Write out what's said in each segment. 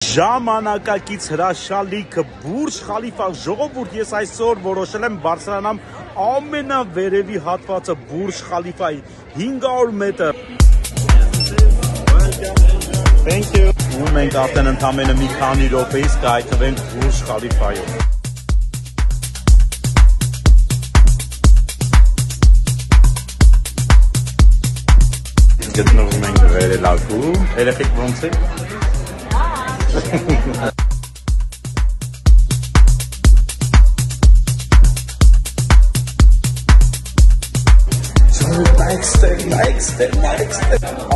Ժամանակակից հրաշալիքը Բուրջ Խալիֆա ժողովուրդ, ես այսօր որոշել եմ բարձրանամ ամենավերևի հատվածը Բուրջ Խալիֆայի 500 մետր։ Thank you։ Ու մենք արդեն ընդամենը մի քանի րոպեից կհայտնվենք Բուրջ Խալիֆայում։ Գտնվում ենք վերելակում, երեխեք ոնց եք։ Նայքստեր,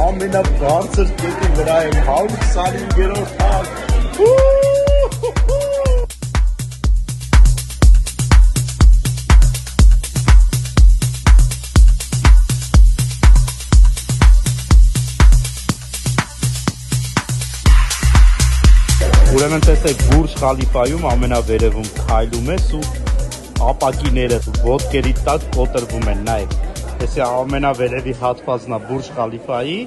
ամենաբարձր կետի վրա եմ, 125-րդ հատ։ Ուրեմն տեսեք Բուրջ Խալիֆայում ամենավերևում քայլում ես ու ապակիները ոտքերի տակ կոտրվում են, նայեք։ Տեսի ամենավերևի հատվածն է Բուրջ Խալիֆայի,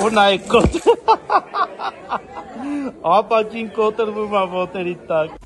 ու նայեք ապակին կոտրվում է ոտերի տակ։